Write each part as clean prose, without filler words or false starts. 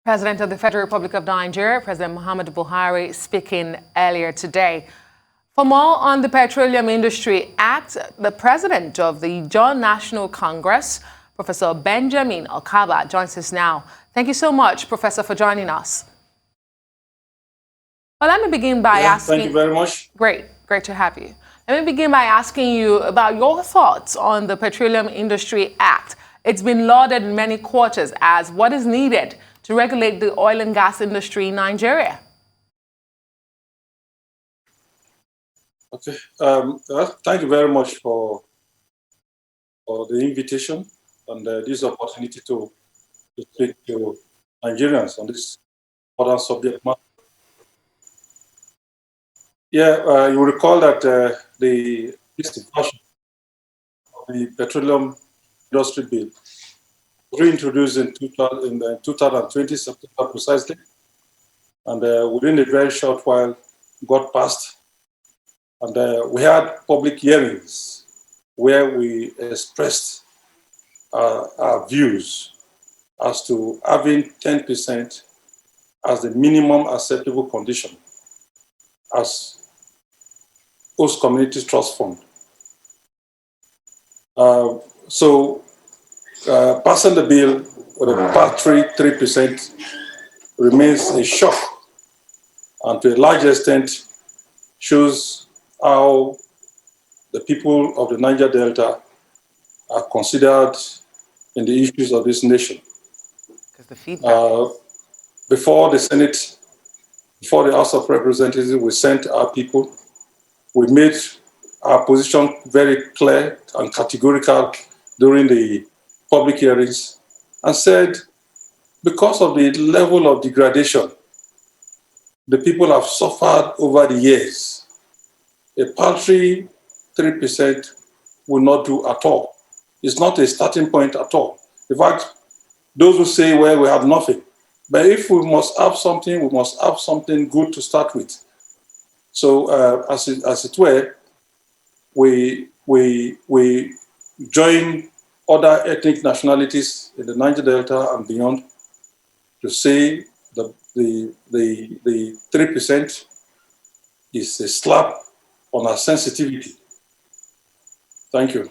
President of the Federal Republic of Nigeria, President Muhammadu Buhari, speaking earlier today. For more on the Petroleum Industry Act, the president of the IJAW National Congress, Professor Benjamin Okaba, joins us now. Thank you so much, Professor, for joining us. Well, let me begin by asking... Thank you very much. Great to have you. Let me begin by asking you about your thoughts on the Petroleum Industry Act. It's been lauded in many quarters as what is needed to regulate the oil and gas industry in Nigeria. Okay. Thank you very much for the invitation and this opportunity to speak to Nigerians on this important subject matter. Yeah, you recall that the version of the Petroleum Industry Bill was reintroduced in 2020, September precisely, and within a very short while got passed. And we had public hearings where we expressed our views as to having 10% as the minimum acceptable condition as host communities trust fund. Passing the bill with a part 3% remains a shock, and to a large extent shows how the people of the Niger Delta are considered in the issues of this nation. Before the Senate, before the House of Representatives, we sent our people. We made our position very clear and categorical during the public hearings and said, because of the level of degradation the people have suffered over the years, a paltry 3% will not do at all. It's not a starting point at all. In fact, those who say, well, we have nothing. But if we must have something, we must have something good to start with. So as it were, we join other ethnic nationalities in the Niger Delta and beyond to say that the 3% is a slap on our sensitivity. Thank you.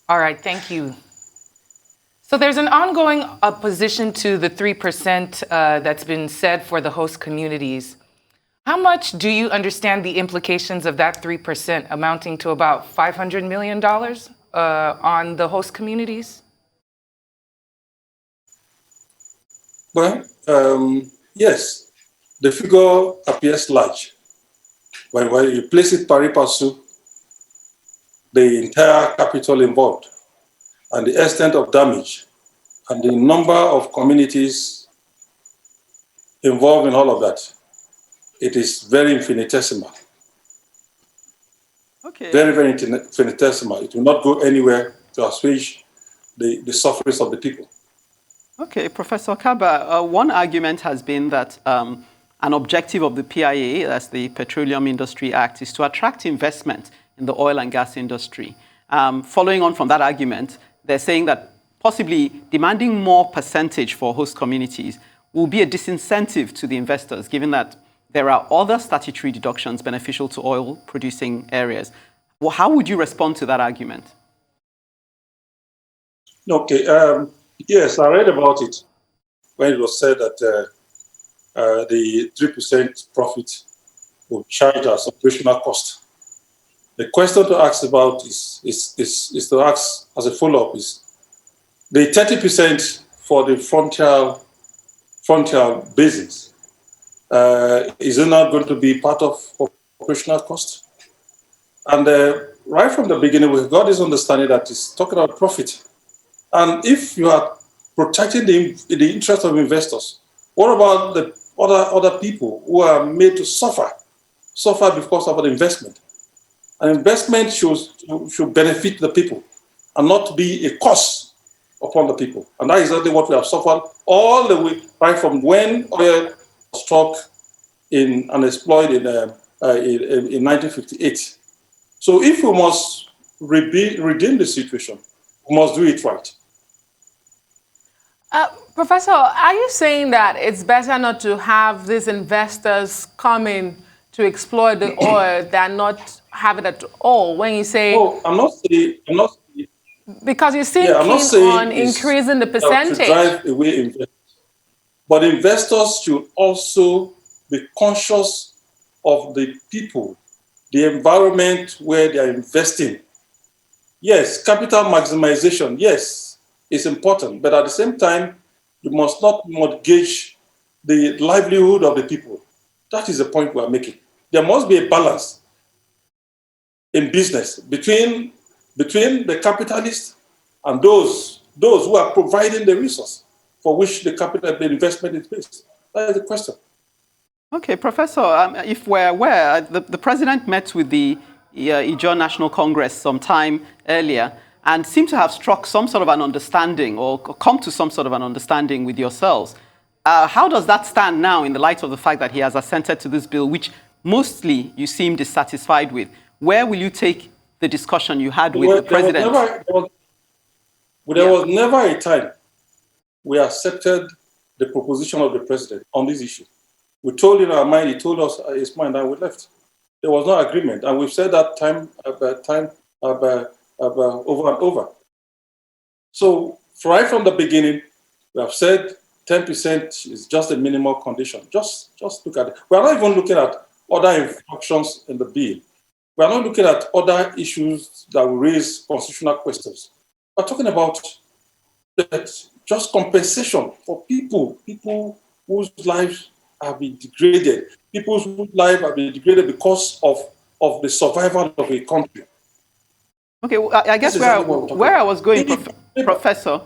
All right, thank you. So there's an ongoing opposition to the 3% that's been said for the host communities. How much do you understand the implications of that 3% amounting to about $500 million on the host communities? Well, yes, the figure appears large. When you place it pari passu, the entire capital involved and the extent of damage and the number of communities involved in all of that, it is very infinitesimal. Okay. Very, very infinitesimal. It will not go anywhere to assuage the sufferings of the people. Okay, Professor Okaba, one argument has been that an objective of the PIA, that's the Petroleum Industry Act, is to attract investment in the oil and gas industry. Following on from that argument, they're saying that possibly demanding more percentage for host communities will be a disincentive to the investors, given that there are other statutory deductions beneficial to oil-producing areas. Well, how would you respond to that argument? Okay, yes, I read about it when it was said that the 3% profit will charge as operational cost. The question to ask about is to ask as a follow-up is the 30% for the frontier basins. Is it not going to be part of operational cost? And right from the beginning, we got this understanding that it's talking about profit. And if you are protecting the interest of investors, what about the other people who are made to suffer because of an investment? An investment should benefit the people and not be a cost upon the people. And that is exactly what we have suffered all the way, right from when oil was struck and exploited in 1958. So if we must redeem the situation, we must do it right. Professor, are you saying that it's better not to have these investors coming to exploit the oil than not have it at all? When you say, No, because you seem I'm not keen on saying it's increasing the to percentage. drive away investors. But investors should also be conscious of the people, the environment where they are investing. Yes, capital maximization, yes, is important, but at the same time, you must not mortgage the livelihood of the people. That is the point we are making. There must be a balance in business between the capitalists and those who are providing the resource for which the investment is based. That is the question. Okay, Professor, if we're aware, the president met with the IJAW National Congress sometime earlier and seemed to have struck some sort of an understanding or come to some sort of an understanding with yourselves. How does that stand now in the light of the fact that he has assented to this bill, which mostly you seem dissatisfied with? Where will you take the discussion you had with the president? There was never a time we accepted the proposition of the president on this issue. We told him our mind, he told us his mind, and we left. There was no agreement, and we've said that time over and over. So right from the beginning, we have said 10% is just a minimal condition. Just look at it. We are not even looking at other infractions in the bill. We are not looking at other issues that will raise constitutional questions. We're talking about just compensation for people whose lives have been degraded, people's lives have been degraded because of the survival of a country. Okay, well, I guess where I was going, Professor,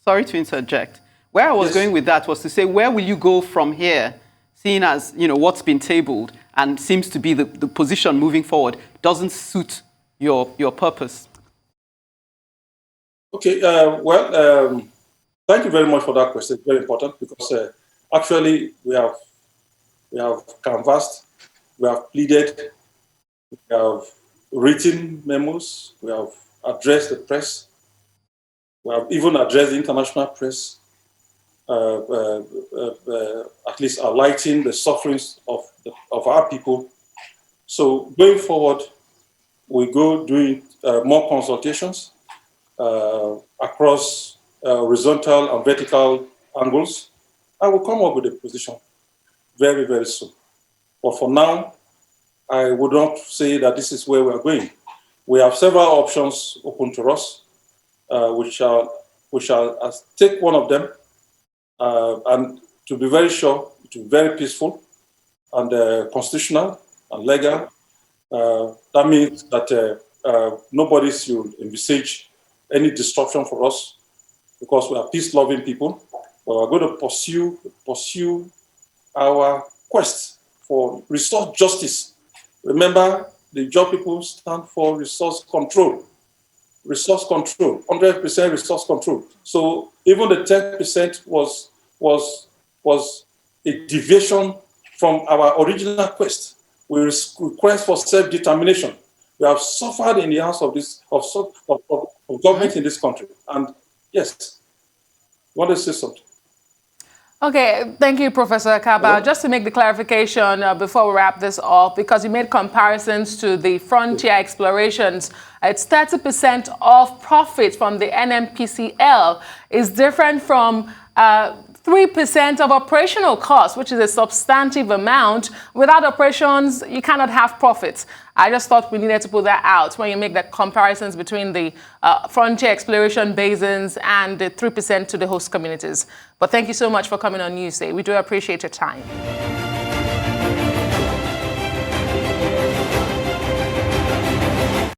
sorry to interject. Where I was going with that was to say, where will you go from here, seeing as what's been tabled and seems to be the position moving forward doesn't suit your purpose? Okay, thank you very much for that question. It's very important because actually we have canvassed, we have pleaded, we have written memos, we have addressed the press, we have even addressed the international press, at least highlighting the sufferings of our people. So going forward, we go doing more consultations across horizontal and vertical angles. I will come up with a position very, very soon. But for now, I would not say that this is where we are going. We have several options open to us. We shall take one of them, and to be very sure, to be very peaceful and constitutional and legal. That means that nobody should envisage any disruption for us because we are peace-loving people. But we're going to pursue our quest for resource justice. Remember, the IJAW people stand for resource control. Resource control, 100% resource control. So even the 10% was a deviation from our original quest. We request for self-determination. We have suffered in the hands of government in this country. And yes, you want to say something? Okay, thank you, Professor Okaba. Just to make the clarification before we wrap this up, because you made comparisons to the frontier explorations, it's 30% of profit from the NMPCL is different from 3% of operational costs, which is a substantive amount. Without operations, you cannot have profits. I just thought we needed to put that out when you make the comparisons between the frontier exploration basins and the 3% to the host communities. But thank you so much for coming on Newsday. We do appreciate your time.